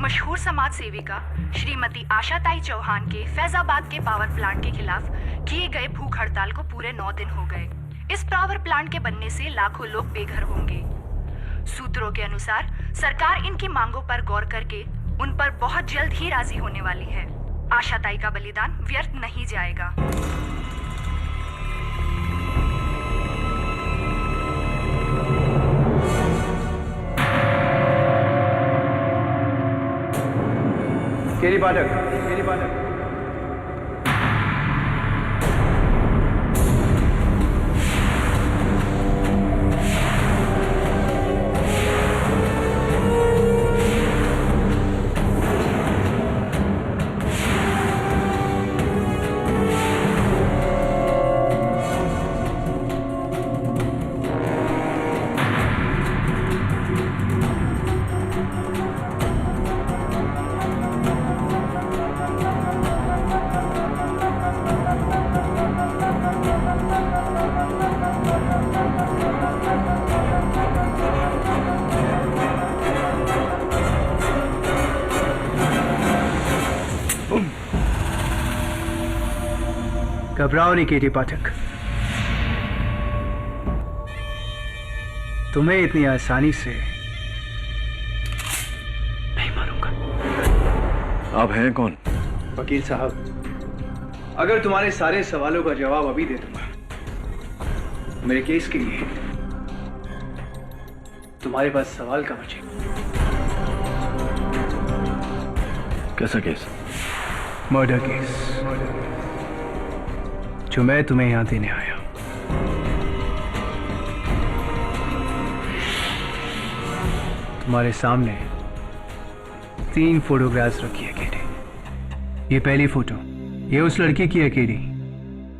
मशहूर समाज सेविका श्रीमती आशाताई चौहान के फैजाबाद के पावर प्लांट के खिलाफ किए गए भूख हड़ताल को पूरे 9 दिन हो गए। इस पावर प्लांट के बनने से लाखों लोग बेघर होंगे। सूत्रों के अनुसार सरकार इनकी मांगों पर गौर करके उन पर बहुत जल्द ही राजी होने वाली है। आशाताई का बलिदान व्यर्थ नहीं जाएगा। केरी पाठक। घबराओ नहीं केटी पाठक, तुम्हें इतनी आसानी से नहीं मारूंगा। आप हैं कौन? वकील साहब, अगर तुम्हारे सारे सवालों का जवाब अभी दे दूंगा मेरे केस के लिए, तुम्हारे पास सवाल का बचेगा। कैसा केस? मर्डर केस, जो मैं तुम्हें यहां देने आया। तुम्हारे सामने 3 फोटोग्राफ्स रखी है केटी। ये पहली फोटो, ये उस लड़की की है केटी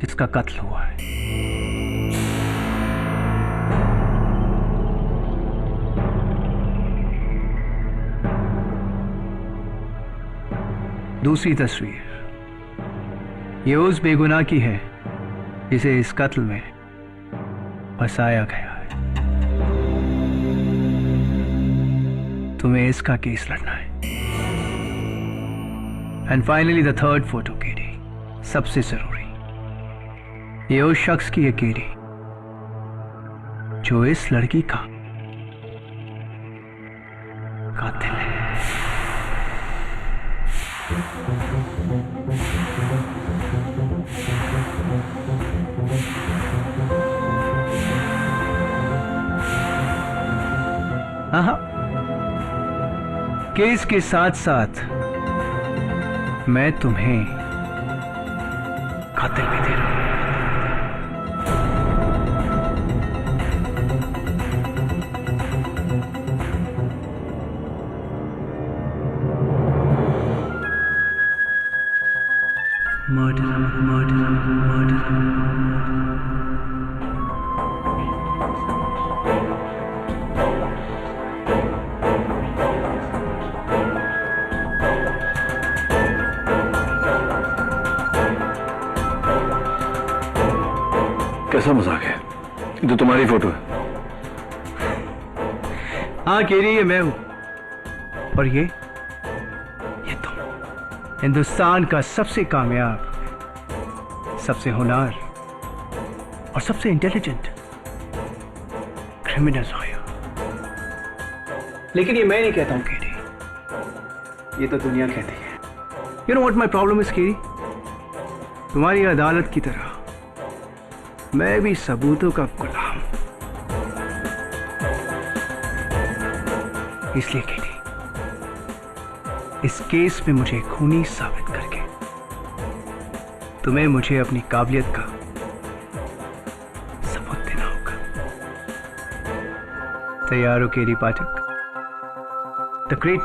जिसका कत्ल हुआ है। दूसरी तस्वीर, ये उस बेगुनाह की है जिसे इस कत्ल में फंसाया गया है। तुम्हें इसका केस लड़ना है। And finally the third photo KD, सबसे जरूरी, ये उस शख्स की है केडी जो इस लड़की का कातिल है। हाँ, केस के साथ साथ मैं तुम्हें कातिल भी दे रहा हूं। मर्डर। कैसा मजाक है? ये तो तुम्हारी फोटो है। हाँ केरी, ये मैं हूं। और ये तुम, हिंदुस्तान का सबसे कामयाब, सबसे होनहार और सबसे इंटेलिजेंट क्रिमिनल लॉयर। लेकिन ये मैं नहीं कहता हूं केरी, ये तो दुनिया कहती है। You know what my problem is Kerry? तुम्हारी अदालत की तरह मैं भी सबूतों का गुलाम। इसलिए केटी, इस केस में मुझे खूनी साबित करके तुम्हें मुझे अपनी काबिलियत का सबूत देना होगा। तैयार हो केटी पाठक? द ग्रेट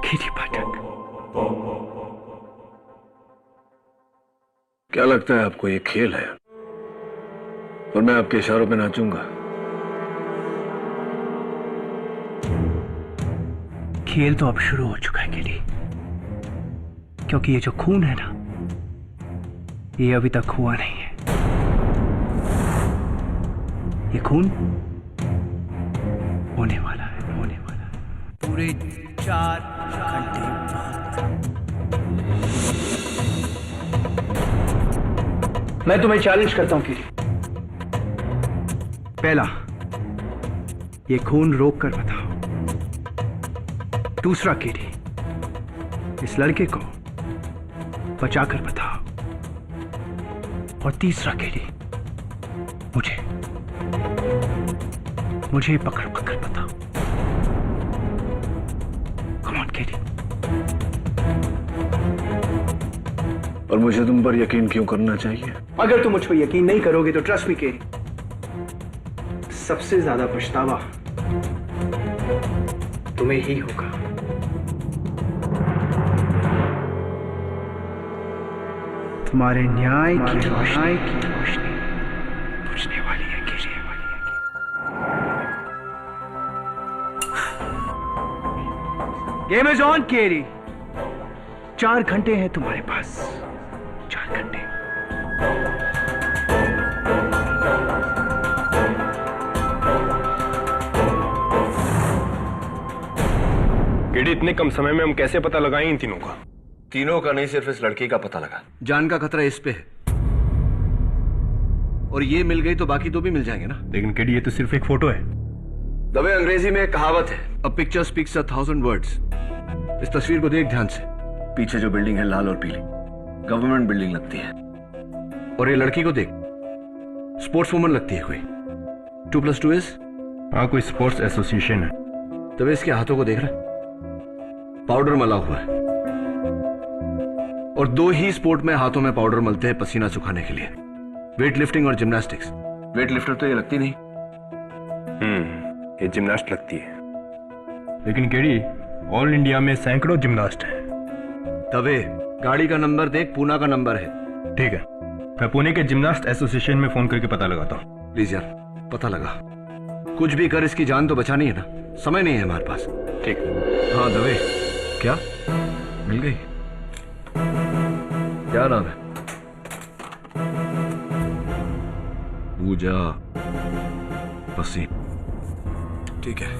केटी पाठक। क्या लगता है आपको ये खेल है और मैं आपके इशारों पे नाचूंगा? खेल तो अब शुरू हो चुका है केटी, क्योंकि ये जो खून है ना, ये अभी तक हुआ नहीं है। ये खून होने वाला है, होने वाला है। पूरे 4 घंटे बाद। मैं तुम्हें चैलेंज करता हूं किरी। पहला, ये खून रोक कर बताओ। दूसरा किरी, इस लड़के को बचाकर बताओ। और तीसरा किरी, मुझे पकड़ पकड़ बताओ। कम ऑन किरी। और मुझे तुम पर यकीन क्यों करना चाहिए? अगर तुम मुझ पर यकीन नहीं करोगे तो ट्रस्ट मी केरी, सबसे ज्यादा पछतावा तुम्हें ही होगा। तुम्हारे न्याय की रोशनी बुझने वाली है केरी। गेम इज ऑन केरी। 4 घंटे हैं तुम्हारे पास, 4 घंटे। केडी, इतने कम समय में हम कैसे पता लगाएं इन तीनों का? तीनों का नहीं, सिर्फ इस लड़की का पता लगा। जान का खतरा इस पे है, और ये मिल गई तो बाकी तो भी मिल जाएंगे ना। लेकिन केडी, ये तो सिर्फ एक फोटो है। दबे, अंग्रेजी में एक कहावत है, अ पिक्चर स्पीक्स 1,000 वर्ड्स। इस तस्वीर को देख ध्यान से। पीछे जो बिल्डिंग है लाल और पीली, गवर्नमेंट बिल्डिंग लगती है। और ये लड़की को देख, स्पोर्ट्स वुमन लगती है कोई। 2+2 इज? हाँ, कोई स्पोर्ट्स एसोसिएशन है। तब इसके हाथों को देख रहा, पाउडर मला हुआ है। और 2 ही स्पोर्ट में हाथों में पाउडर मलते हैं पसीना सुखाने के लिए, वेट लिफ्टिंग और जिम्नास्टिक्स। वेट लिफ्टर तो ये लगती नहीं। ये जिम्नास्ट लगती है। लेकिन केडी, ऑल इंडिया में सैकड़ों जिम्नास्ट हैं। तबे गाड़ी का नंबर देख, पूना का नंबर है। ठीक है, मैं पुणे के जिम्नास्ट एसोसिएशन में फोन करके पता लगाता हूँ। प्लीज यार, पता लगा। कुछ भी कर, इसकी जान तो बचानी है ना, समय नहीं है हमारे पास। ठीक। हाँ दवे, क्या मिल गई? क्या नाम है? पूजा पसीन। ठीक है।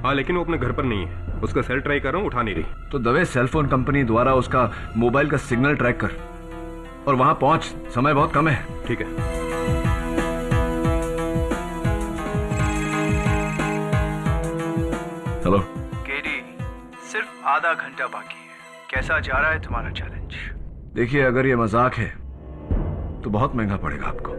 हाँ, लेकिन वो अपने घर पर नहीं है। उसका सेल ट्राई कर रहा हूँ, उठा नहीं रही। तो दवे, सेलफोन कंपनी द्वारा उसका मोबाइल का सिग्नल ट्रैक कर और वहां पहुंच, समय बहुत कम है। ठीक है। हेलो केडी, सिर्फ आधा घंटा बाकी है। कैसा जा रहा है तुम्हारा चैलेंज? देखिए, अगर ये मजाक है तो बहुत महंगा पड़ेगा आपको।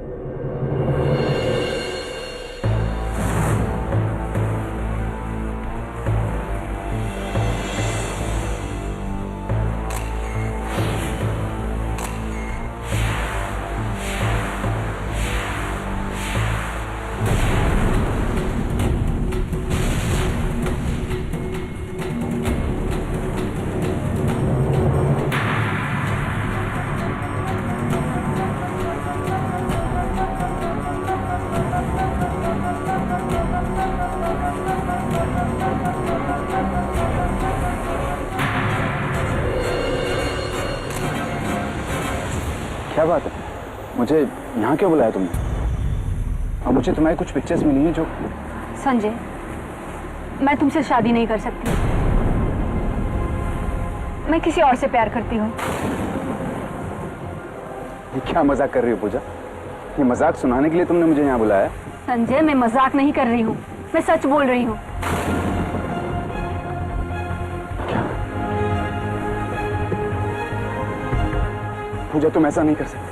क्या बात है? मुझे यहाँ क्यों बुलाया तुमने? और मुझे तुम्हारी कुछ पिक्चर्स मिली हैं जो... संजय, मैं तुमसे शादी नहीं कर सकती। मैं किसी और से प्यार करती हूँ। ये क्या मजाक कर रही हो पूजा? ये मजाक सुनाने के लिए तुमने मुझे यहाँ बुलाया? संजय, मैं मजाक नहीं कर रही हूँ, मैं सच बोल रही हूँ। पूजा, तुम ऐसा नहीं कर सकती।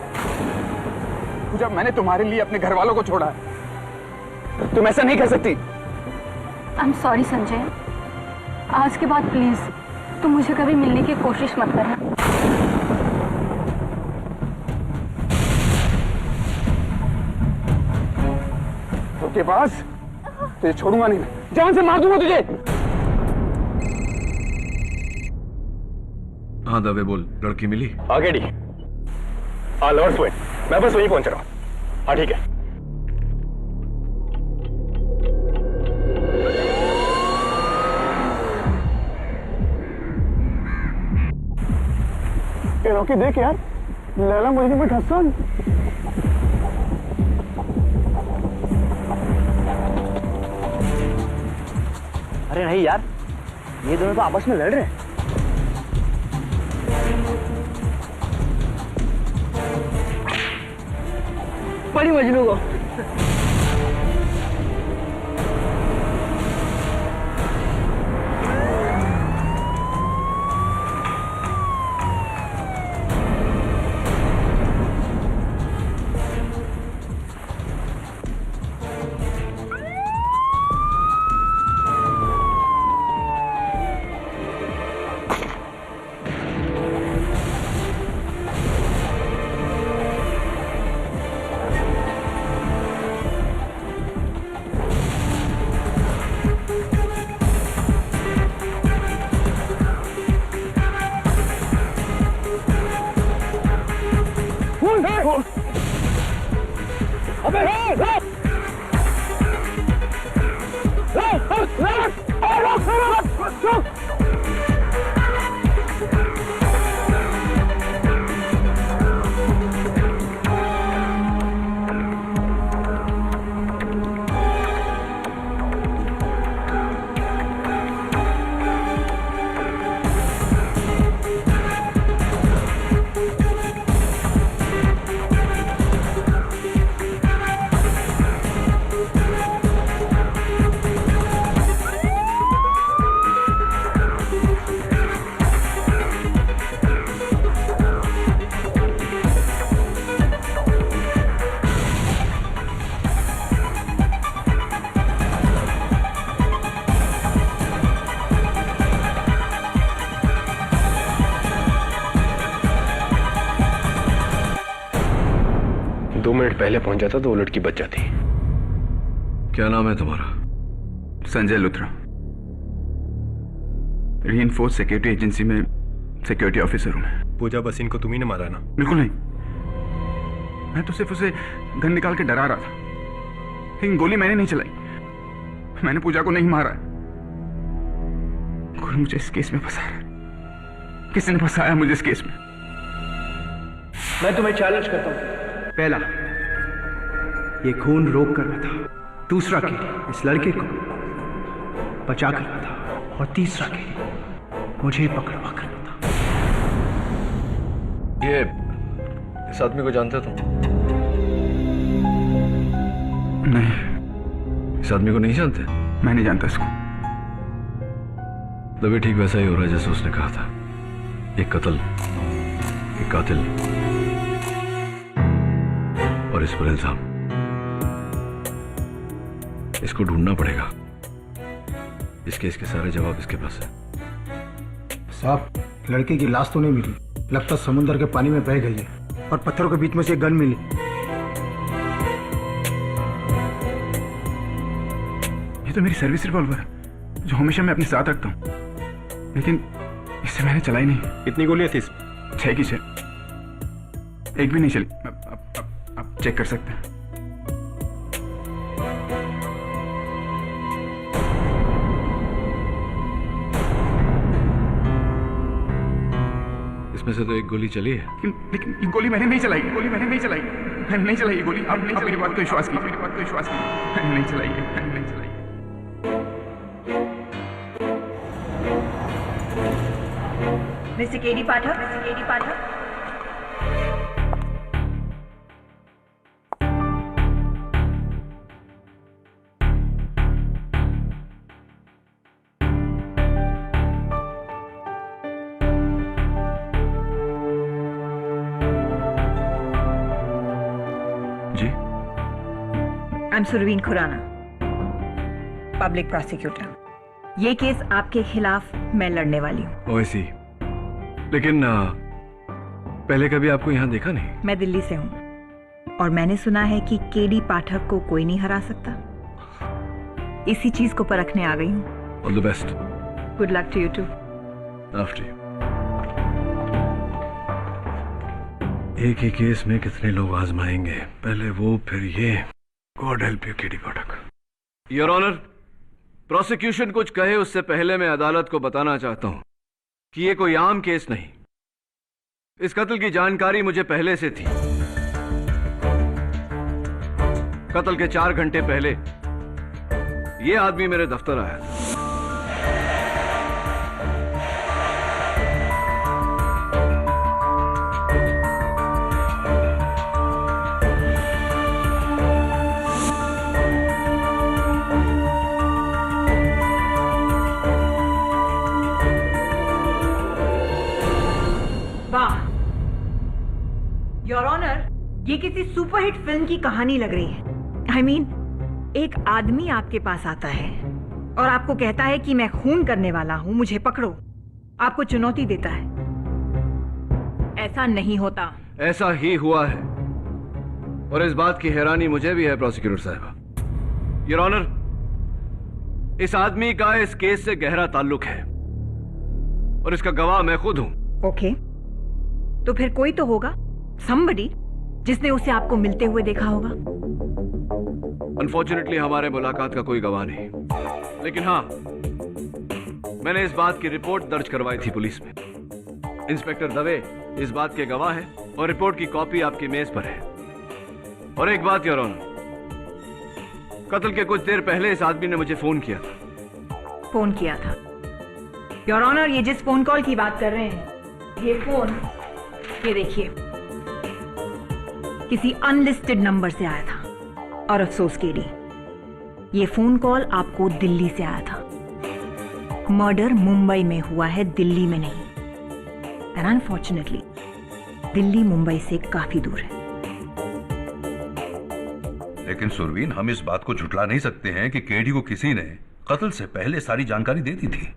पूजा, मैंने तुम्हारे लिए अपने घर वालों को छोड़ा है। तुम ऐसा नहीं कर सकती। आई एम सॉरी संजय, आज के बाद प्लीज तुम मुझे कभी मिलने की कोशिश मत करना। के पास तुझे छोड़ूंगा नहीं, जान से मार दूंगा तुझे। हाँ दवे, बोल, लड़की मिली? आगे डी लवर्स पॉइंट, मैं बस वहीं पहुंच रहा हूँ। हाँ ठीक है। रॉकी देख यार, लैला मुझे में हसन। अरे नहीं यार, ये दोनों तो आपस में लड़ रहे हैं। पड़ी मजनू को। पहले पहुंच जाता तो वो लड़की बच जाती। क्या नाम है तुम्हारा? Sanjay Luthra, reinforce security agency में सिक्योरिटी ऑफिसर हूं मैं। पूजा बसीन को तुम्ही ने मारा ना? बिल्कुल नहीं, मैं तो सिर्फ उसे गन निकाल के डरा रहा था, लेकिन गोली मैंने नहीं चलाई। मैंने पूजा को नहीं मारा। कोई मुझे इस केस में फंसा रहा है। किसने फंसाया मुझे इस केस में? मैं तुम्हें चैलेंज करता हूं। पहला, ये खून रोक करना था। दूसरा के इस लड़के को बचा करना था। और तीसरा के मुझे पकड़वा करना था। ये इस आदमी को जानते तुम? नहीं। इस आदमी को नहीं जानते? मैं नहीं जानता इसको। तभी ठीक वैसा ही हो रहा है जैसे उसने कहा था। एक कत्ल, एक कातिल और इस पर इल्जाम। इसको ढूंढना पड़ेगा। इस केस के सारे जवाब इसके पास है। साहब, लड़के की लाश तो नहीं मिली। लगता समुद्र के पानी में बह गई है और पत्थरों के बीच में से एक गन मिली। ये तो मेरी सर्विस रिवॉल्वर है जो हमेशा मैं अपने साथ रखता हूँ, लेकिन इससे मैंने चलाई नहीं। कितनी गोलियां थी इसमें? 6 की 6। एक भी नहीं चली। आप चेक कर सकते हैं। इसमें से तो एक गोली चली है। लेकिन ये गोली मैंने नहीं चलाई। मैंने नहीं चलाई ये गोली। आप मेरी बात को विश्वास कीजिए। मैंने नहीं चलाई है। Mister KD Pathak, ji, I am Surveen Khurana, public prosecutor. ये केस आपके खिलाफ मैं लड़ने वाली हूँ। ओएसी, लेकिन पहले कभी आपको यहाँ देखा नहीं। मैं दिल्ली से हूँ और मैंने सुना है कि केडी पाठक को कोई नहीं हरा सकता। इसी चीज को परखने आ गई हूँ। All the best. Good luck to you too. After you. एक ही केस में कितने लोग आजमाएंगे, पहले वो फिर ये। God help you KD Pathak. Your honour, prosecution कुछ कहे उससे पहले मैं अदालत को बताना चाहता हूं कि ये कोई आम केस नहीं। इस कत्ल की जानकारी मुझे पहले से थी। कत्ल के 4 घंटे पहले ये आदमी मेरे दफ्तर आया था। किसी सुपरहिट फिल्म की कहानी लग रही है। I mean, एक आदमी आपके पास आता है और आपको कहता है कि मैं खून करने वाला हूं, मुझे पकड़ो। आपको चुनौती देता है। ऐसा नहीं होता। ऐसा ही हुआ है, और इस बात की हैरानी मुझे भी है प्रोसिक्यूटर साहबा। योर ऑनर, इस आदमी का इस केस से गहरा ताल्लुक है और इसका गवाह मैं खुद हूं। ओके, तो फिर कोई तो होगा, somebody, जिसने उसे आपको मिलते हुए देखा होगा। अनफॉर्चुनेटली हमारे मुलाकात का कोई गवाह नहीं, लेकिन हाँ, मैंने इस बात की रिपोर्ट दर्ज करवाई थी पुलिस में। इंस्पेक्टर दवे इस बात के गवाह है और रिपोर्ट की कॉपी आपकी मेज पर है। और एक बात योर ऑनर, कत्ल के कुछ देर पहले इस आदमी ने मुझे फोन किया था। फोन किया था? योर ऑनर, ये जिस फोन कॉल की बात कर रहे हैं, ये फोन, ये देखिए, किसी अनलिस्टेड नंबर से आया था। और अफसोस केडी, ये फोन कॉल आपको दिल्ली से आया था। मर्डर मुंबई में हुआ है, दिल्ली में नहीं। एंड अनफॉर्चुनेटली दिल्ली मुंबई से काफी दूर है। लेकिन सुरवीन, हम इस बात को झुठला नहीं सकते हैं कि केडी को किसी ने कत्ल से पहले सारी जानकारी दे दी थी।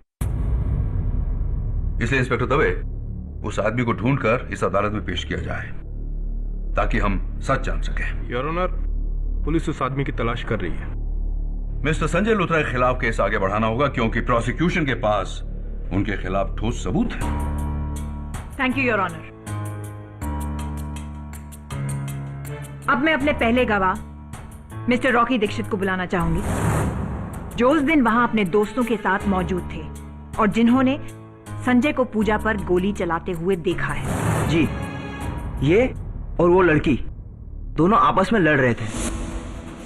इसलिए इंस्पेक्टर दवे, उस आदमी को ढूंढकर इस अदालत में पेश किया जाए ताकि हम सच जान सकें। योर ऑनर, पुलिस उस आदमी की तलाश कर रही है। मिस्टर संजय लूथरा के खिलाफ केस आगे बढ़ाना होगा क्योंकि प्रोसिक्यूशन के पास उनके खिलाफ ठोस सबूत है। Thank you your honour. अब मैं अपने पहले गवाह मिस्टर रॉकी दीक्षित को बुलाना चाहूंगी, जो उस दिन वहां अपने दोस्तों के साथ मौजूद थे और जिन्होंने संजय को पूजा पर गोली चलाते हुए देखा है। जी, ये और वो लड़की दोनों आपस में लड़ रहे थे।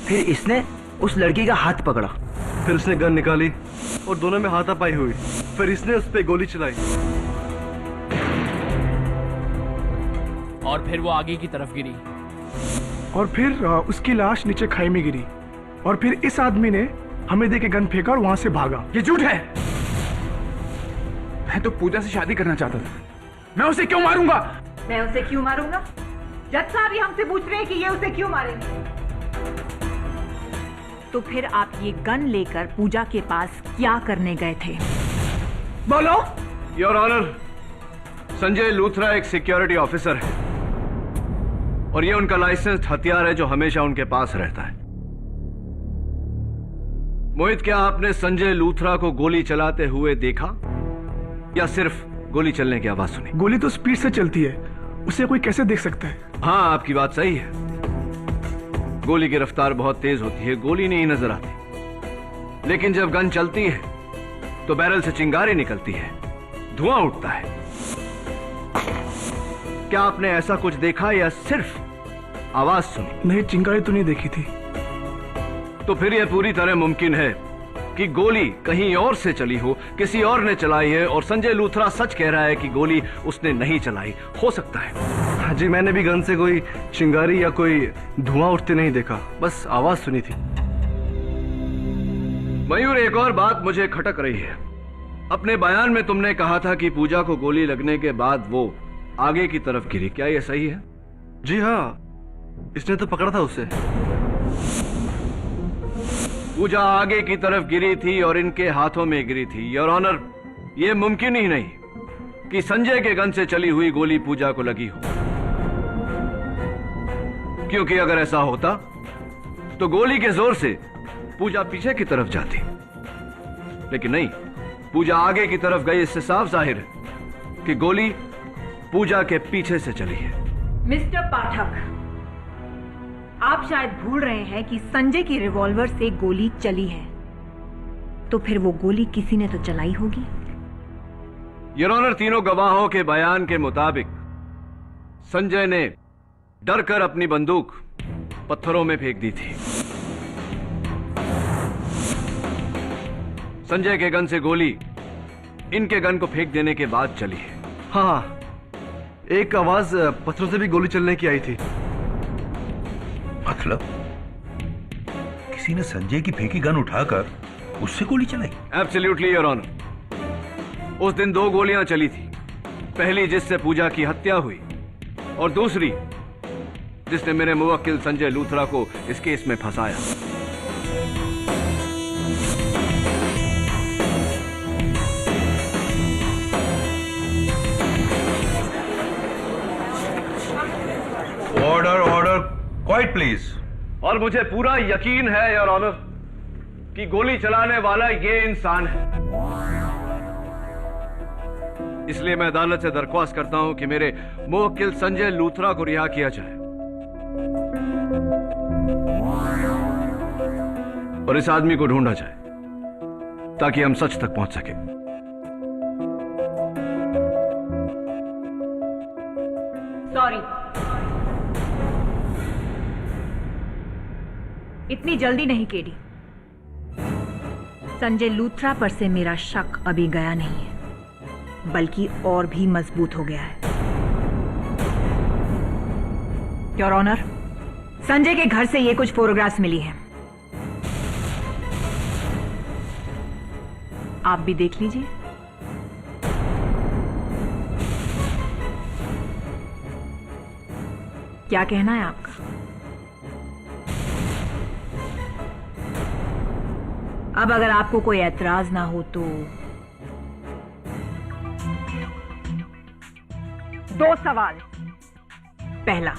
फिर इसने उस लड़की का हाथ पकड़ा, फिर उसने गन निकाली और दोनों में हाथापाई हुई। फिर इसने उस पर गोली चलाई और फिर वो आगे की तरफ गिरी। और फिर उसकी लाश नीचे खाई में गिरी और फिर इस आदमी ने हमें देके गन फेंका और वहां से भागा। ये झूठ है। मैं तो पूजा से शादी करना चाहता था। मैं उसे क्यों मारूंगा? मैं उसे क्यों मारूंगा? जज साहब ये हमसे पूछ रहे हैं कि ये उसे क्यों मारेंगे। तो फिर आप ये गन लेकर पूजा के पास क्या करने गए थे? बोलो। योर ऑनर, संजय लूथरा एक सिक्योरिटी ऑफिसर है और ये उनका लाइसेंस्ड हथियार है जो हमेशा उनके पास रहता है। मोहित, क्या आपने संजय लूथरा को गोली चलाते हुए देखा या सिर्फ गोली चलने की आवाज सुनी? गोली तो स्पीड से चलती है, उसे कोई कैसे देख सकता है? हाँ, आपकी बात सही है। गोली की रफ्तार बहुत तेज होती है, गोली नहीं नजर आती। लेकिन जब गन चलती है तो बैरल से चिंगारी निकलती है, धुआं उठता है। क्या आपने ऐसा कुछ देखा या सिर्फ आवाज सुनी? नहीं, चिंगारी तो नहीं देखी थी। तो फिर यह पूरी तरह मुमकिन है कि गोली कहीं और से चली हो, किसी और ने चलाई है और संजय लूथरा सच कह रहा है कि गोली उसने नहीं चलाई। हो सकता है। जी, मैंने भी गन से कोई चिंगारी या कोई धुआं उठते नहीं देखा, बस आवाज सुनी थी। मयूर, एक और बात मुझे खटक रही है। अपने बयान में तुमने कहा था कि पूजा को गोली लगने के बाद वो आगे की तरफ गिरी, क्या यह सही है? जी हाँ, इसने तो पकड़ा था उसे। पूजा आगे की तरफ गिरी थी और इनके हाथों में गिरी थी। योर ऑनर, यह मुमकिन ही नहीं कि संजय के गन से चली हुई गोली पूजा को लगी हो, क्योंकि अगर ऐसा होता तो गोली के जोर से पूजा पीछे की तरफ जाती। लेकिन नहीं, पूजा आगे की तरफ गई। इससे साफ जाहिर है कि गोली पूजा के पीछे से चली है। मिस्टर पाठक, आप शायद भूल रहे हैं कि संजय की रिवॉल्वर से गोली चली है, तो फिर वो गोली किसी ने तो चलाई होगी। योर ऑनर, तीनों गवाहों के बयान के मुताबिक संजय ने डरकर अपनी बंदूक पत्थरों में फेंक दी थी। संजय के गन से गोली इनके गन को फेंक देने के बाद चली है। हाँ, एक आवाज पत्थरों से भी गोली चलने की आई थी। मतलब किसी ने संजय की फेंकी गन उठाकर उससे गोली चलाई? Absolutely your honour. उस दिन 2 गोलियां चली थी, पहली जिससे पूजा की हत्या हुई और दूसरी जिसने मेरे मुवक्किल संजय लूथरा को इस केस में फंसाया। Order order, quite please. और मुझे पूरा यकीन है योर ऑनर कि गोली चलाने वाला ये इंसान है। इसलिए मैं अदालत से दरख्वास्त करता हूं कि मेरे मुवक्किल संजय लूथरा को रिहा किया जाए और इस आदमी को ढूंढा जाए ताकि हम सच तक पहुंच सके। सॉरी, इतनी जल्दी नहीं केडी। संजय लूथरा पर से मेरा शक अभी गया नहीं है, बल्कि और भी मजबूत हो गया है। योर ऑनर, संजय के घर से ये कुछ फोटोग्राफ्स मिली हैं। आप भी देख लीजिए। क्या कहना है आपका? अब अगर आपको कोई ऐतराज ना हो तो 2 सवाल। पहला,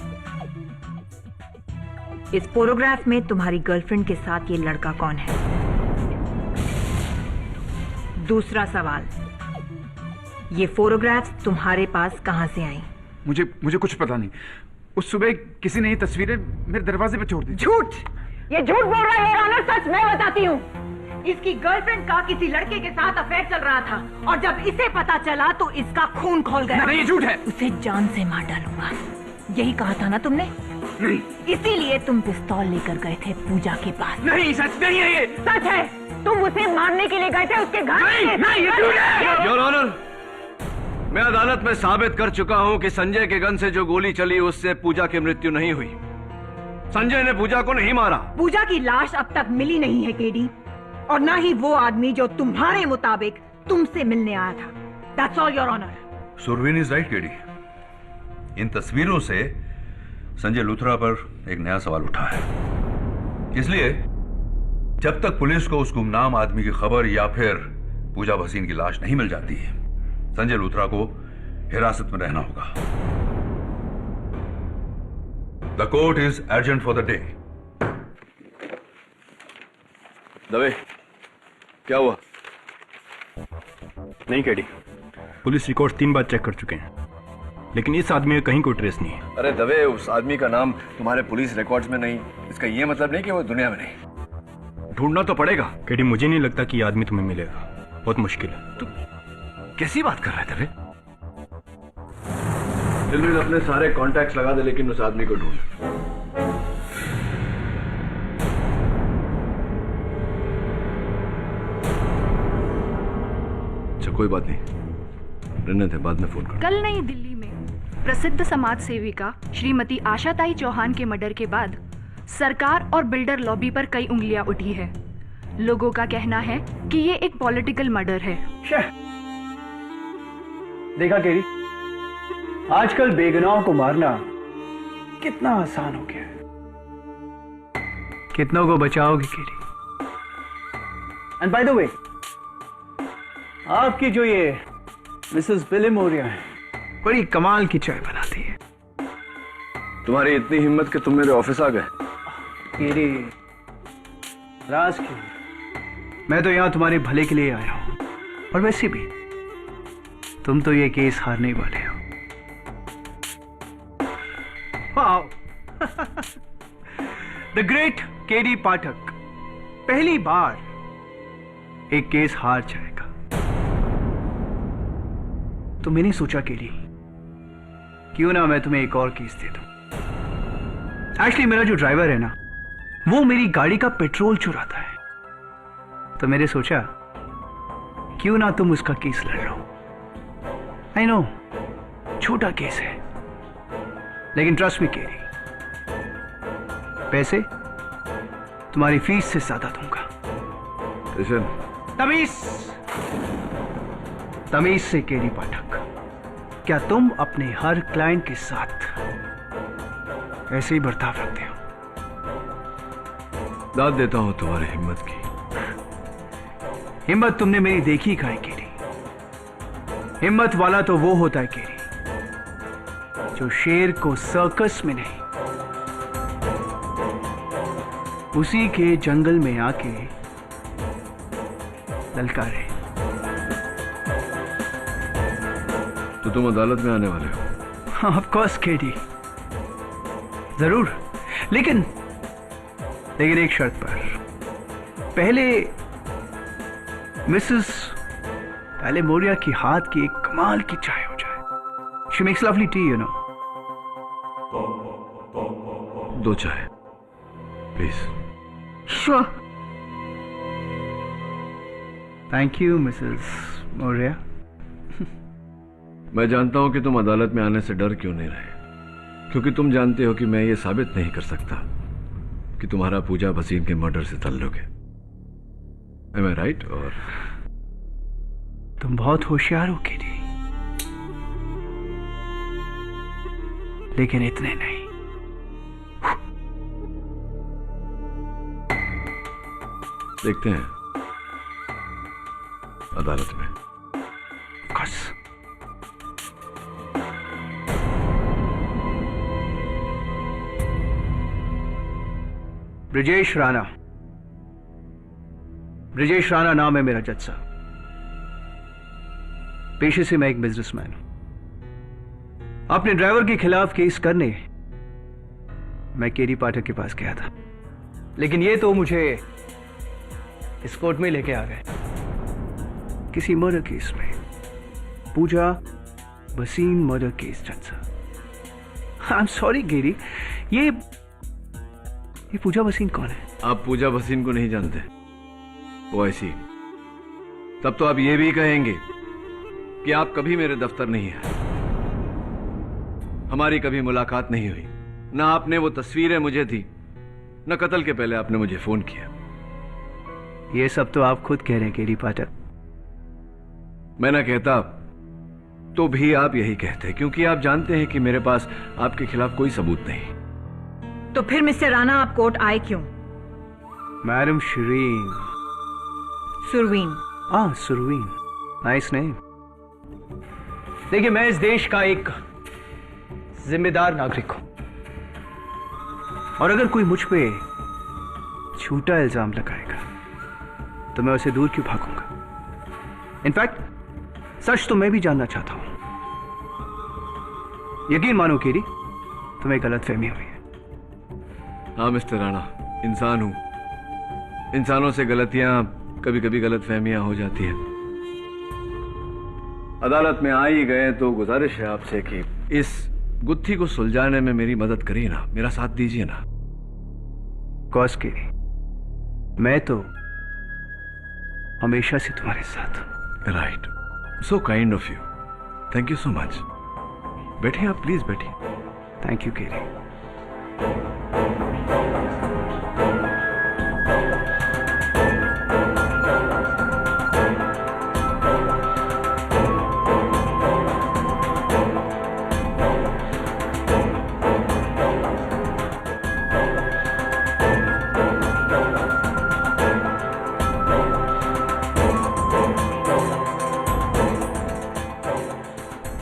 इस फोटोग्राफ में तुम्हारी गर्लफ्रेंड के साथ ये लड़का कौन है? दूसरा सवाल, ये फोटोग्राफ्स तुम्हारे पास कहां से आई? मुझे कुछ पता नहीं। उस सुबह किसी ने ये तस्वीरें मेरे दरवाजे पे छोड़ दी। झूठ! ये झूठ बोल रहा है योर ऑनर। सच मैं बताती हूँ। इसकी गर्लफ्रेंड का किसी लड़के के साथ अफेयर चल रहा था और जब इसे पता चला तो इसका खून खौल गया। नहीं, ये झूठ है। उसे जान से मार डालूंगा, यही कहा था ना तुमने? नहीं। इसीलिए तुम पिस्तौल लेकर गए थे पूजा के पास। नहीं, सच नहीं है ये। सच है। तुम उसे मारने के लिए गए थे उसके घर। नहीं, ये झूठ है। योर ऑनर, मैं अदालत में साबित कर चुका हूं कि संजय के गन से जो गोली चली उससे पूजा की मृत्यु नहीं हुई। संजय ने पूजा को नहीं मारा। पूजा की लाश अब तक मिली नहीं है केडी, और ना ही वो आदमी जो तुम्हारे मुताबिक तुमसे मिलने आया था। That's all, Your Honor. Surveen is right KD. इन तस्वीरों से संजय लूथरा पर एक नया सवाल उठा है। इसलिए जब तक पुलिस को उस गुमनाम आदमी की खबर या फिर पूजा भसीन की लाश नहीं मिल जाती है, संजय लूथरा को हिरासत में रहना होगा। The court is urgent for the day. Dave, क्या हुआ? नहीं केडी, पुलिस रिकॉर्ड 3 बार चेक कर चुके हैं, लेकिन इस आदमी का कहीं कोई ट्रेस नहीं है। अरे दवे, उस आदमी का नाम तुम्हारे पुलिस रिकॉर्ड्स में नहीं, इसका ये मतलब नहीं कि वो दुनिया में नहीं। ढूंढना तो पड़ेगा। केडी, मुझे नहीं लगता कि ये आदमी तुम्हें मिलेगा, बहुत मुश्किल है। तू कैसी बात कर रहा है दवे? दिलवीर अपने सारे कॉन्टैक्ट्स लगा दे, लेकिन उस आदमी को ढूंढ। कोई बात नहीं, रहने थे, बाद में फोन कर। कल नई दिल्ली में प्रसिद्ध समाज सेविका श्रीमती आशाताई चौहान के मर्डर के बाद सरकार और बिल्डर लॉबी पर कई उंगलियां उठी है। लोगों का कहना है कि ये एक पॉलिटिकल मर्डर है। देखा केरी, आजकल बेगुनाहों को मारना कितना आसान हो गया है। कितनों को बचाओगे केरी? एंड बाय द वे, आपकी जो ये मिसेस बिली मोरिया है, बड़ी कमाल की चाय बनाती है। तुम्हारी इतनी हिम्मत कि तुम मेरे ऑफिस आ गए? केरी, राज की, मैं तो यहां तुम्हारे भले के लिए आया हूं, और वैसे भी तुम तो ये केस हारने वाले हो। वाओ, द ग्रेट केडी पाठक पहली बार एक केस हार जाएगा। तो मैंने सोचा केडी, क्यों ना मैं तुम्हें एक और केस दे दूं। एक्चुअली मेरा जो ड्राइवर है ना, वो मेरी गाड़ी का पेट्रोल चुराता है, तो मैंने सोचा क्यों ना तुम उसका केस लड़ लो। आई नो, छोटा केस है, लेकिन ट्रस्ट मी केडी, पैसे तुम्हारी फीस से ज्यादा दूंगा। तमीज, तमीज से केडी पाठक, क्या तुम अपने हर क्लाइंट के साथ ऐसे ही बर्ताव रखते हो। दाद देता हूं तुम्हारी हिम्मत की। हिम्मत तुमने मेरी देखी कहाँ है केरी? हिम्मत वाला तो वो होता है केरी जो शेर को सर्कस में नहीं, उसी के जंगल में आके ललकारे। तो तुम अदालत में आने वाले हो? ऑफ कोर्स केडी, जरूर, लेकिन एक शर्त पर। पहले मिसेस मोरिया की हाथ की एक कमाल की चाय हो जाए। She makes lovely tea, you know. 2 चाय please. Sure. Thank you Mrs Maurya. मैं जानता हूं कि तुम अदालत में आने से डर क्यों नहीं रहे, क्योंकि तुम जानते हो कि मैं ये साबित नहीं कर सकता कि तुम्हारा पूजा भसीन के मर्डर से ताल्लुक है। Am I right? और तुम बहुत होशियार हो केडी, लेकिन इतने नहीं। देखते हैं अदालत में। कस ब्रिजेश राणा नाम है मेरा जज साहब। पेशे से मैं एक बिजनेसमैन हूं। अपने ड्राइवर के खिलाफ केस करने मैं केडी पाठक के पास गया था, लेकिन ये तो मुझे इस कोर्ट में लेके आ गए किसी मर्डर केस में। पूजा भसीन मर्डर केस जज साहब। आई एम सॉरी केडी, ये पूजा भसीन कौन है? आप पूजा भसीन को नहीं जानते? वो ऐसी, तब तो आप ये भी कहेंगे कि आप कभी मेरे दफ्तर नहीं आए, हमारी कभी मुलाकात नहीं हुई, ना आपने वो तस्वीरें मुझे दी, न कत्ल के पहले आपने मुझे फोन किया। ये सब तो आप खुद कह रहे हैं केडी पाठक। मैं ना कहता तो भी आप यही कहते, क्योंकि आप जानते हैं कि मेरे पास आपके खिलाफ कोई सबूत नहीं। तो फिर मिस्टर राणा आप कोर्ट आए क्यों? Madam Shareen. Surveen. Surveen, nice name. देखिए, मैं इस देश का एक जिम्मेदार नागरिक हूं, और अगर कोई मुझ पे झूठा इल्जाम लगाएगा तो मैं उसे दूर क्यों भागूंगा? इनफैक्ट सच तो मैं भी जानना चाहता हूं। यकीन मानो केडी, तुम्हें गलतफहमी हुई है। हाँ मिस्टर राणा, इंसान हूं, इंसानों से गलतियां, कभी कभी गलतफहमियां हो जाती हैं। अदालत में आ ही गए तो गुजारिश है आपसे कि इस गुत्थी को सुलझाने में मेरी मदद करिए ना, मेरा साथ दीजिए ना। कॉस के मैं तो हमेशा से तुम्हारे साथ। Right, so kind of you, thank you so much. बैठिए आप, प्लीज बैठिए। Thank you KD.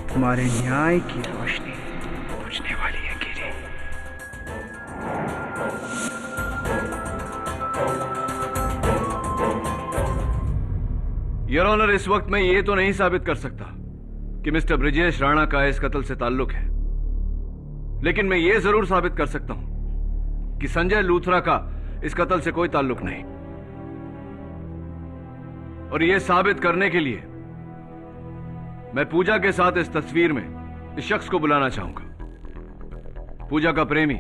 तुम्हारे न्याय की रोशनी बुझने वाली है केडी। योर ऑनर, इस वक्त मैं ये तो नहीं साबित कर सकता कि मिस्टर ब्रिजेश राणा का इस कत्ल से ताल्लुक है, लेकिन मैं ये जरूर साबित कर सकता हूं कि संजय लूथरा का इस कत्ल से कोई ताल्लुक नहीं। और यह साबित करने के लिए मैं पूजा के साथ इस तस्वीर में इस शख्स को बुलाना चाहूंगा। पूजा का प्रेमी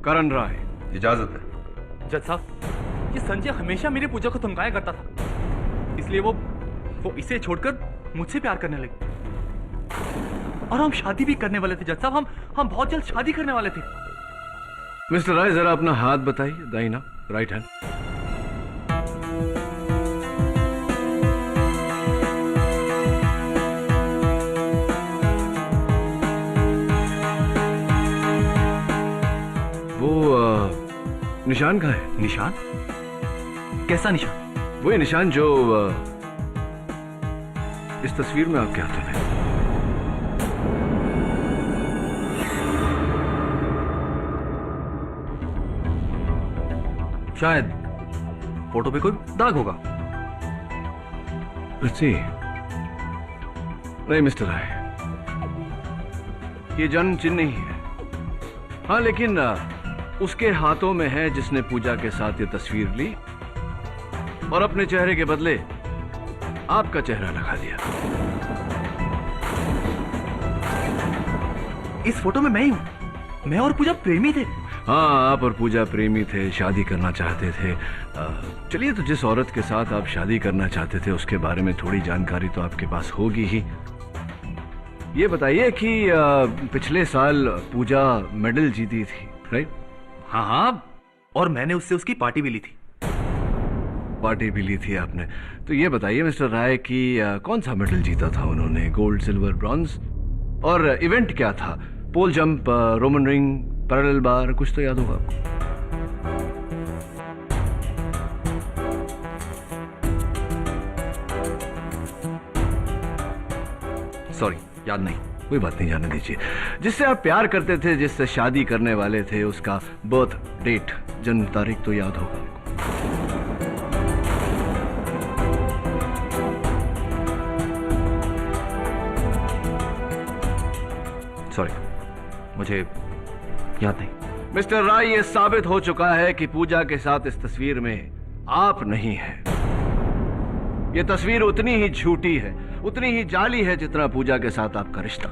करण राय। इजाजत है। जज साहब, ये संजय हमेशा मेरी पूजा को धमकाया करता था, इसलिए वो इसे छोड़कर मुझसे प्यार करने लगी, और हम शादी भी करने वाले थे जज साहब। हम बहुत जल्द शादी करने वाले थे। मिस्टर राय, जरा अपना हाथ बताइए, दाहिना, राइट हैंड। निशान कहाँ है? निशान? कैसा निशान? वही निशान जो इस तस्वीर में आपके हाथों में। शायद फोटो पे कोई दाग होगा। अच्छी नहीं मिस्टर राय, ये जन्म चिन्ह नहीं है। हाँ, लेकिन उसके हाथों में है जिसने पूजा के साथ ये तस्वीर ली और अपने चेहरे के बदले आपका चेहरा लगा दिया। इस फोटो में मैं ही हूं। मैं और पूजा प्रेमी थे। हाँ, आप और पूजा प्रेमी थे, शादी करना चाहते थे। चलिए, तो जिस औरत के साथ आप शादी करना चाहते थे उसके बारे में थोड़ी जानकारी तो आपके पास होगी ही। ये बताइए कि पिछले साल पूजा मेडल जीती थी, राइट? हाँ हाँ, और मैंने उससे उसकी पार्टी भी ली थी। पार्टी भी ली थी आपने? तो ये बताइए मिस्टर राय कि कौन सा मेडल जीता था उन्होंने? Gold, silver, bronze? और इवेंट क्या था? पोल जंप, रोमन रिंग, पैरेलल बार, कुछ तो याद होगा आपको? सॉरी, याद नहीं। कोई बात नहीं, जाने दीजिए। जिससे आप प्यार करते थे, जिससे शादी करने वाले थे, उसका बर्थ डेट, जन्म तारीख तो याद होगा आपको? सॉरी, मुझे याद नहीं। मिस्टर राय, ये साबित हो चुका है कि पूजा के साथ इस तस्वीर में आप नहीं हैं। ये तस्वीर उतनी ही झूठी है, उतनी ही जाली है जितना पूजा के साथ आपका रिश्ता।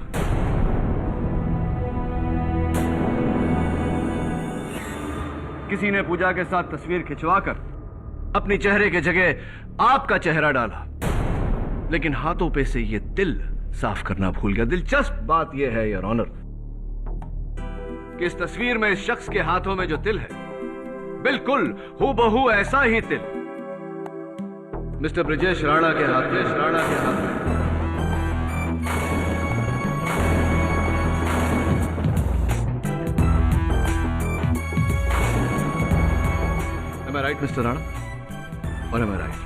किसी ने पूजा के साथ तस्वीर खिंचवाकर अपनी चेहरे के जगह आपका चेहरा डाला, लेकिन हाथों पे से ये तिल साफ करना भूल गया। दिलचस्प बात यह है योर ऑनर कि इस तस्वीर में इस शख्स के हाथों में जो तिल है, बिल्कुल हूबहू ऐसा ही तिल मिस्टर ब्रिजेश राणा के हाथ में। Am I right, Mr. Rana? Or am I right?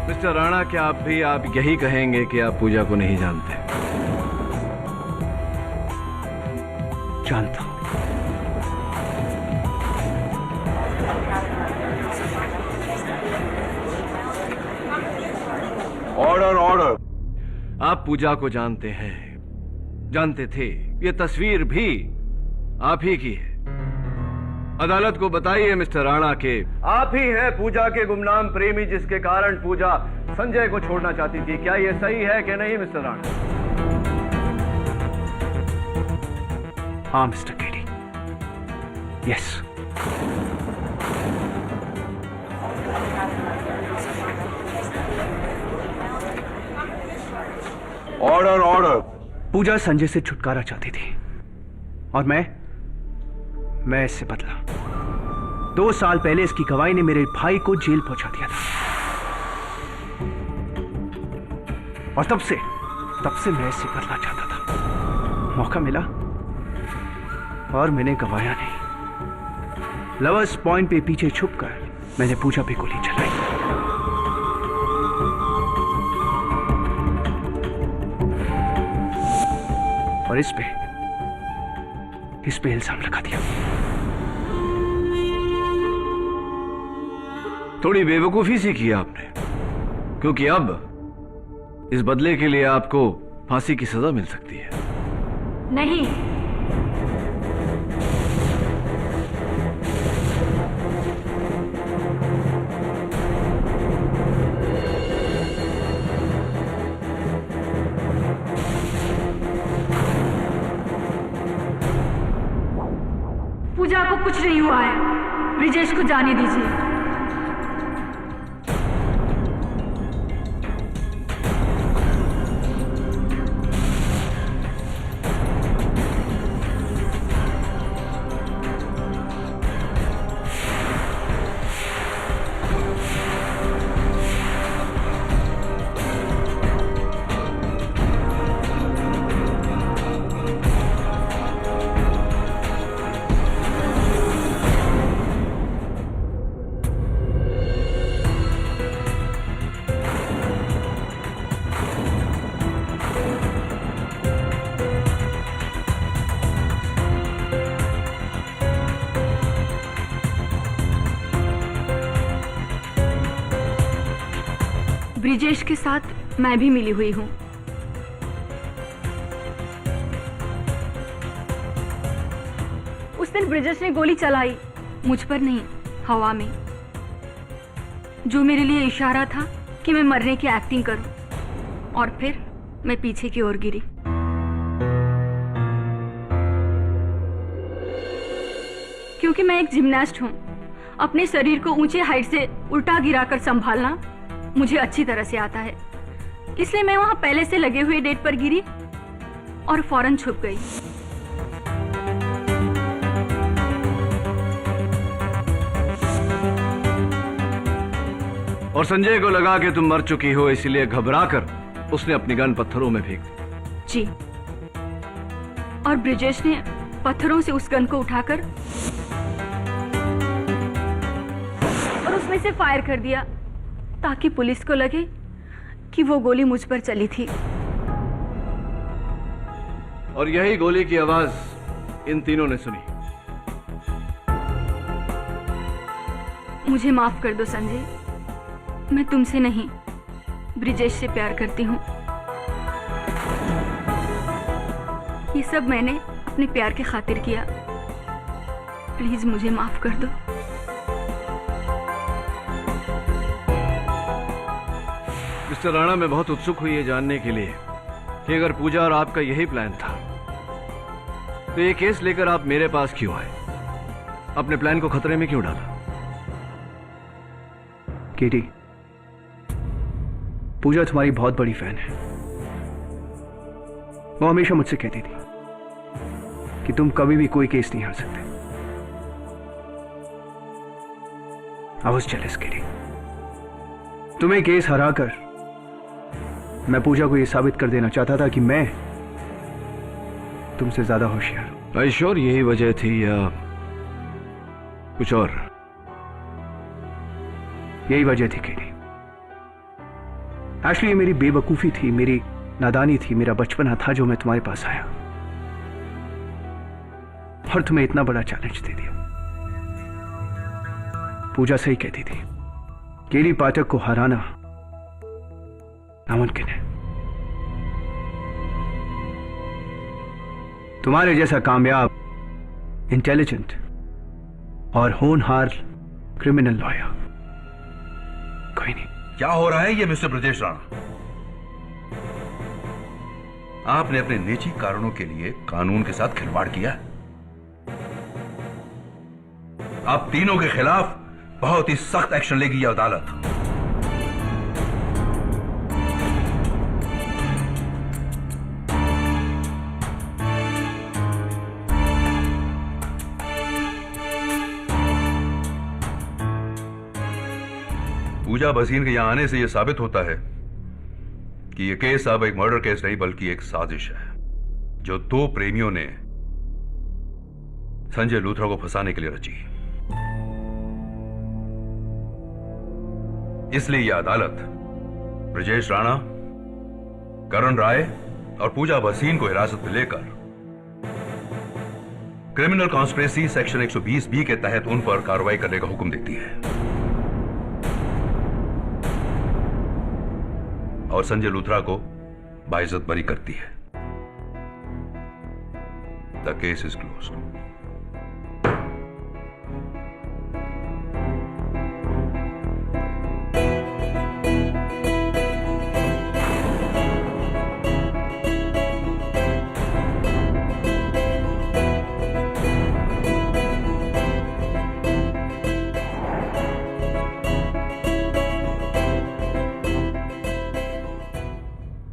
Mister Rana, क्या आप यही कहेंगे कि आप पूजा को नहीं जानते? जानता हूं। Order, order. आप पूजा को जानते हैं, जानते थे। ये तस्वीर भी आप ही की है। अदालत को बताइए मिस्टर राणा के आप ही हैं पूजा के गुमनाम प्रेमी जिसके कारण पूजा संजय को छोड़ना चाहती थी। क्या यह सही है कि नहीं मिस्टर राणा? हाँ mister KD, yes. Order, order. Pooja Sanjay से छुटकारा चाहती थी और मैं इससे बदला। 2 साल पहले इसकी गवाही ने मेरे भाई को जेल पहुंचा दिया था और तब से मैं इससे बदला चाहता था। मौका मिला और मैंने गवाया नहीं। लवर्स पॉइंट पे पीछे छुपकर मैंने पूजा पे गोली चलाई। और इस पे इल्जाम लगा दिया। थोड़ी बेवकूफी सी की आपने, क्योंकि अब इस बदले के लिए आपको फांसी की सजा मिल सकती है। नहीं, पूजा को कुछ नहीं हुआ है। ब्रिजेश को जाने दीजिए। ब्रिजेश के साथ मैं भी मिली हुई हूँ। उस दिन ब्रिजेश ने गोली चलाई, मुझ पर नहीं, हवा में, जो मेरे लिए इशारा था कि मैं मरने की एक्टिंग करूं, और फिर मैं पीछे की ओर गिरी। क्योंकि मैं एक जिम्नास्ट हूं, अपने शरीर को ऊंचे हाइट से उल्टा गिराकर संभालना मुझे अच्छी तरह से आता है। इसलिए मैं वहां पहले से लगे हुए डेट पर गिरी और फौरन छुप गई। और संजय को लगा कि तुम मर चुकी हो, इसलिए घबराकर उसने अपनी गन पत्थरों में फेंक दी। जी, और ब्रिजेश ने पत्थरों से उस गन को उठाकर और उसमें से फायर कर दिया, ताकि पुलिस को लगे कि वो गोली मुझ पर चली थी। और यही गोली की आवाज इन तीनों ने सुनी। मुझे माफ कर दो संजय, मैं तुमसे नहीं, ब्रिजेश से प्यार करती हूँ। ये सब मैंने अपने प्यार के खातिर किया। प्लीज मुझे माफ कर दो। मिस्टर राणा, मैं बहुत उत्सुक हुई ये जानने के लिए कि अगर पूजा और आपका यही प्लान था, तो ये केस लेकर आप मेरे पास क्यों आए? अपने प्लान को खतरे में क्यों डाला? केटी, पूजा तुम्हारी बहुत बड़ी फैन है। वो हमेशा मुझसे कहती थी कि तुम कभी भी कोई केस नहीं हार सकते। I was jealous, केटी। तुम्हें केस हराकर मैं पूजा को यह साबित कर देना चाहता था कि मैं तुमसे ज्यादा होशियार हूं। आई श्योर यही वजह थी या कुछ और? यही वजह थी केटी। एक्चुअली ये मेरी बेवकूफी थी, मेरी नादानी थी, मेरा बचपना था जो मैं तुम्हारे पास आया और तुम्हें इतना बड़ा चैलेंज दे दिया। पूजा सही कहती थी, केली पाठक को हराना नामुमकिन है। तुम्हारे जैसा कामयाब, इंटेलिजेंट और होनहार क्रिमिनल लॉयर कोई नहीं। क्या हो रहा है ये मिस्टर ब्रजेश राणा? आपने अपने निजी कारणों के लिए कानून के साथ खिलवाड़ किया। आप तीनों के खिलाफ बहुत ही सख्त एक्शन लेगी यह अदालत। पूजा भसीन के यहां आने से यह साबित होता है कि यह केस अब एक मर्डर केस नहीं बल्कि एक साजिश है जो दो प्रेमियों ने संजय लूथरा को फंसाने के लिए रची। इसलिए यह अदालत ब्रजेश राणा, करण राय और पूजा भसीन को हिरासत में लेकर क्रिमिनल कॉन्स्पिरेसी सेक्शन 120 बी के तहत उन पर कार्रवाई करने का हुक्म देती है और संजय लूथरा को बाइज्जत बरी करती है। The case is closed.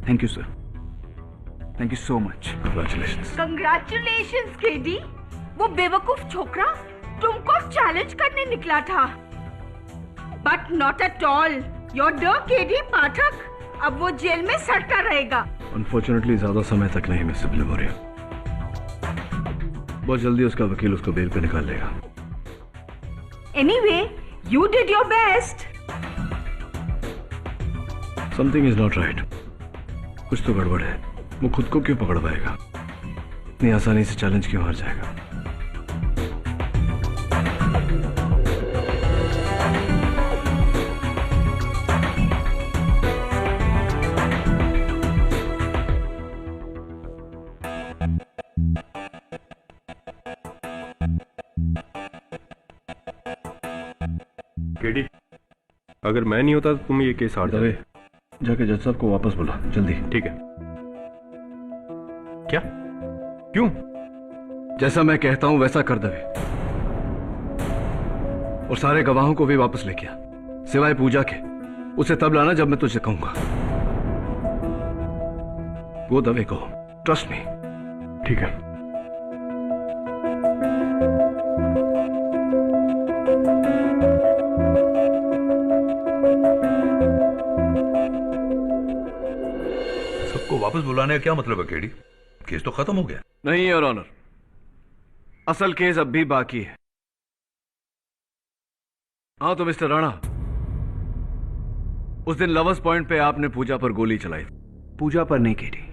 Thank you sir, thank you so much. Congratulations KD. वो बेवकूफ छोकरा तुमको चैलेंज करने निकला था, but not at all your डर केडी पाठक। अब वो जेल में सड़ता रहेगा। अनफॉर्चुनेटली ज्यादा समय तक नहीं मिस सिबलिमोरिया। बहुत जल्दी उसका वकील उसको बेल पे निकाल लेगा। Anyway, you did your best. Something is not right. कुछ तो गड़बड़ है। वो खुद को क्यों पकड़ पाएगा? इतनी आसानी से चैलेंज क्यों हार जाएगा? केडी, अगर मैं नहीं होता तो तुम ये केस हार दवे, जाके जज साहब को वापस बुला जल्दी। ठीक है। क्या? क्यों? जैसा मैं कहता हूं वैसा कर दवे, और सारे गवाहों को भी वापस लेके आ, सिवाय पूजा के। उसे तब लाना जब मैं तुझे कहूंगा। वो दवे को ट्रस्ट मी। ठीक है। सबको वापस बुलाने का क्या मतलब है केडी? केस तो खत्म हो गया। नहीं योर ऑनर, असल केस अब भी बाकी है। हाँ तो मिस्टर राणा, उस दिन लवर्स पॉइंट पे आपने पूजा पर गोली चलाई थी। पूजा पर नहीं केडी,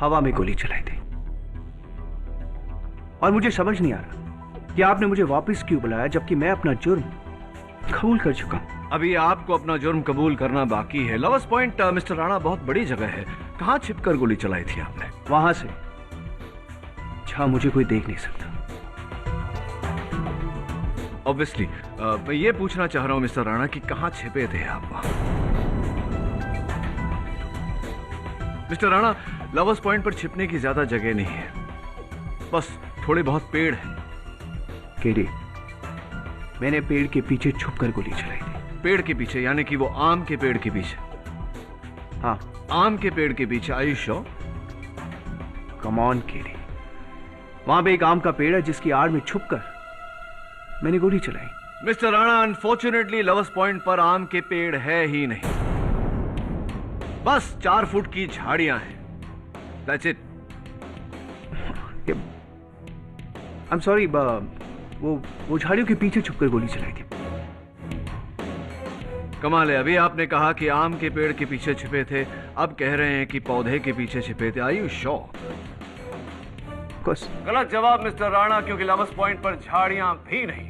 हवा में गोली चलाई थी। और मुझे समझ नहीं आ रहा कि आपने मुझे वापस क्यों बुलाया, जबकि मैं अपना जुर्म कबूल कर चुका हूं। अभी आपको अपना जुर्म कबूल करना बाकी है। लवर्स पॉइंट मिस्टर राणा बहुत बड़ी जगह है। कहां छिपकर गोली चलाई थी आपने? वहां से जहां मुझे कोई देख नहीं सकता। ऑब्वियसली मैं ये पूछना चाह रहा हूं मिस्टर राणा कि कहां छिपे थे आप वहां? मिस्टर राणा, लवर्स पॉइंट पर छिपने की ज्यादा जगह नहीं है, बस थोड़े बहुत पेड़ हैं। केडी, मैंने पेड़ के पीछे छुपकर गोली चलाई थी। पेड़ के पीछे यानी कि वो आम के पेड़ के पीछे? हाँ, आम के पेड़ के पीछे। Are you sure? Come on KD, वहां पे एक आम का पेड़ है जिसकी आड़ में छुपकर मैंने गोली चलाई। Mister Rana, unfortunately lovers point पर आम के पेड़ है ही नहीं, बस 4 फुट की झाड़ियां हैं। That's it. I'm sorry, वो झाड़ियों के पीछे छुपकर गोली चलाई थी। कमाल है, अभी आपने कहा कि आम के पेड़ के पीछे छिपे थे, अब कह रहे हैं कि पौधे के पीछे छिपे थे। Are you sure? गलत जवाब मिस्टर राणा, क्योंकि लवर्स पॉइंट पर झाड़ियां भी नहीं,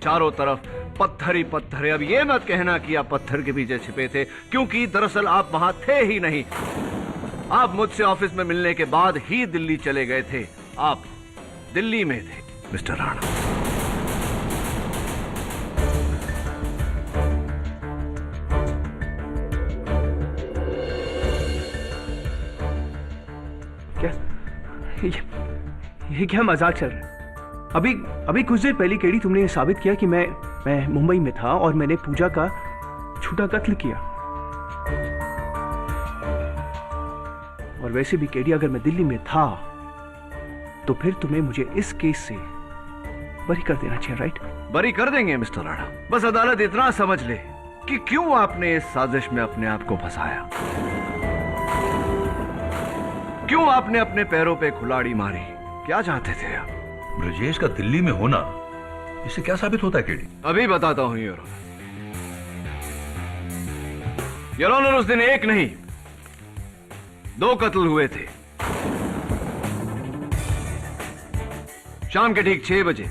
चारों तरफ पत्थर ही पत्थर है। अब ये मत कहना कि आप पत्थर के पीछे छिपे थे, क्योंकि दरअसल आप वहां थे ही नहीं। आप मुझसे ऑफिस में मिलने के बाद ही दिल्ली चले गए थे। आप दिल्ली में थे मिस्टर राणा। क्या ये क्या मजाक चल रहा है? अभी कुछ देर पहले केडी तुमने ये साबित किया कि मैं मुंबई में था और मैंने पूजा का झूठा कत्ल किया। और वैसे भी केडी, अगर मैं दिल्ली में था तो फिर तुम्हें मुझे इस केस से बरी कर देना चाहिए, राइट? बरी कर देंगे मिस्टर राणा, बस अदालत इतना समझ ले कि क्यों आपने इस साजिश में अपने आप को फंसाया, क्यों आपने अपने पैरों पे कुल्हाड़ी मारी, क्या चाहते थे आप? ब्रजेश का दिल्ली में होना इससे क्या साबित होता है केडी? अभी बताता हूं योर ऑनर। उस दिन एक नहीं 2 कत्ल हुए थे। शाम के ठीक 6 बजे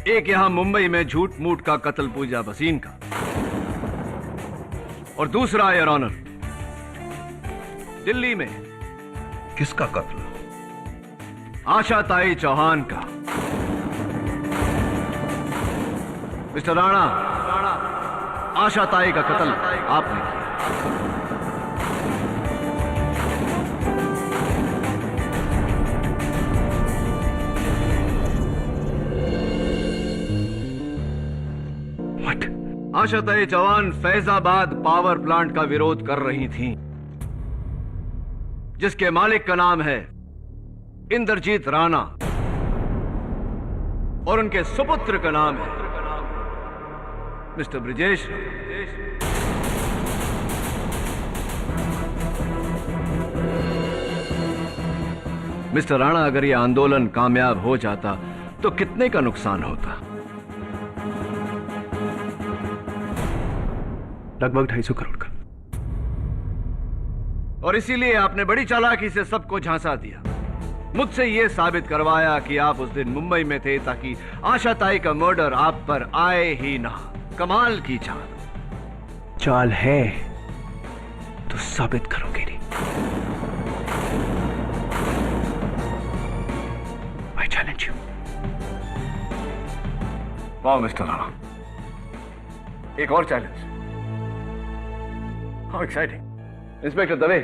एक यहां मुंबई में झूठ मूठ का कत्ल पूजा भसीन का, और दूसरा योर ऑनर दिल्ली में। किसका कत्ल? आशाताई चौहान का। मिस्टर राणा, आशाताई का कत्ल आपने किया। What? Ashatai Chauhan Faizabad power plant का विरोध कर रही थीं, जिसके मालिक का नाम है इंद्रजीत राणा और उनके सुपुत्र का नाम है मिस्टर ब्रिजेश। मिस्टर राणा, अगर यह आंदोलन कामयाब हो जाता तो कितने का नुकसान होता? लगभग 250 करोड़ का। और इसीलिए आपने बड़ी चालाकी से सबको झांसा दिया, मुझसे यह साबित करवाया कि आप उस दिन मुंबई में थे ताकि आशाताई का मर्डर आप पर आए ही ना। कमाल की चाल है तो साबित करोगे नहीं। I challenge you. वाह मिस्टर राणा, एक और challenge. How exciting. Inspector Dave,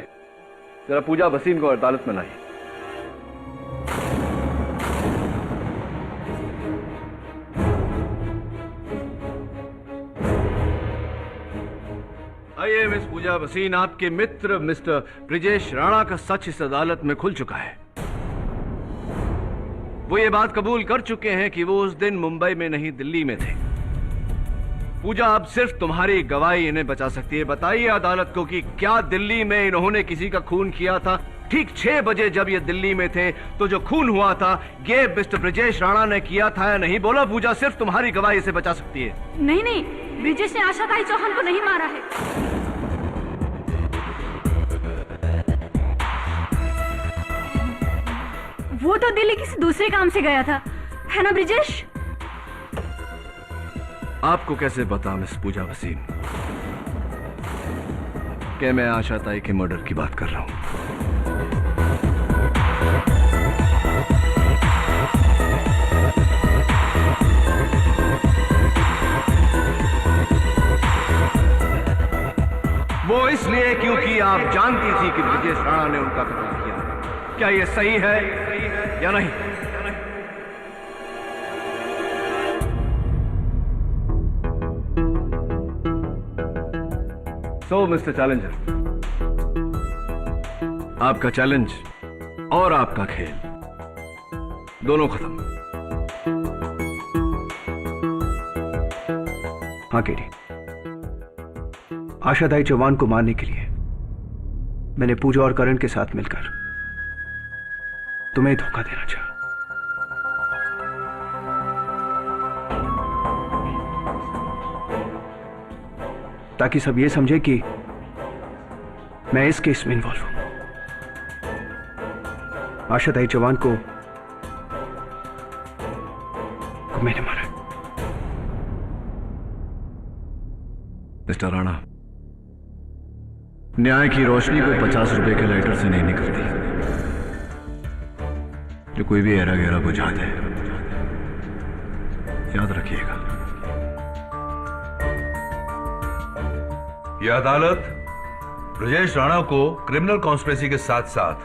जरा पूजा भसीन को अदालत में लाइए। आइए मिस पूजा भसीन, आपके मित्र मिस्टर ब्रिजेश राणा का सच इस अदालत में खुल चुका है। वो ये बात कबूल कर चुके हैं कि वो उस दिन मुंबई में नहीं दिल्ली में थे। पूजा, अब सिर्फ तुम्हारी गवाही इन्हें बचा सकती है। बताइए अदालत को कि क्या दिल्ली में इन्होंने किसी का खून किया था? ठीक 6 बजे जब ये दिल्ली में थे तो जो खून हुआ था ये मिस्टर ब्रिजेश राणा ने किया था या नहीं? बोलो पूजा, सिर्फ तुम्हारी गवाही इसे बचा सकती है। नहीं नहीं, ब्रिजेश ने आशा ताई चौहान को नहीं मारा है। वो तो दिल्ली किसी दूसरे काम से गया था, है ना ब्रिजेश? आपको कैसे पता मिस पूजा भसीन कि मैं आशा ताई के मर्डर की बात कर रहा हूं? वो इसलिए क्योंकि आप जानती थी कि ब्रिजेश राणा ने उनका कत्ल किया। क्या ये सही है या नहीं? तो मिस्टर चैलेंजर, आपका चैलेंज और आपका खेल दोनों खत्म। हाँ केडी, आशा ताई चौहान को मारने के लिए मैंने पूजा और करण के साथ मिलकर तुम्हें धोखा देना चाहा। ताकि सब ये समझे कि मैं इस केस में इन्वॉल्व हूं। आशा ताई चौहान को मैंने मारा। मिस्टर राणा, न्याय की रोशनी को 50 रुपए के लाइटर से नहीं निकलती, जो कोई भी एरा गहरा बुझा दे। याद रखिएगा। यह अदालत ब्रजेश राणा को क्रिमिनल कॉन्स्पिरेसी के साथ साथ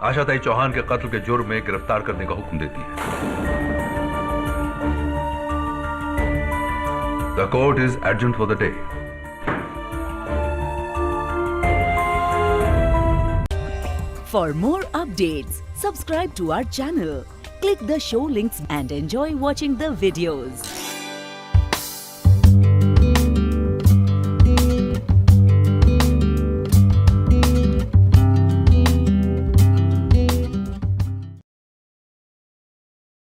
आशा ताई चौहान के कत्ल के जुर्म में गिरफ्तार करने का हुक्म देती है। The court is adjourned for the day. For more updates, subscribe to our channel, click the show links and enjoy watching the videos.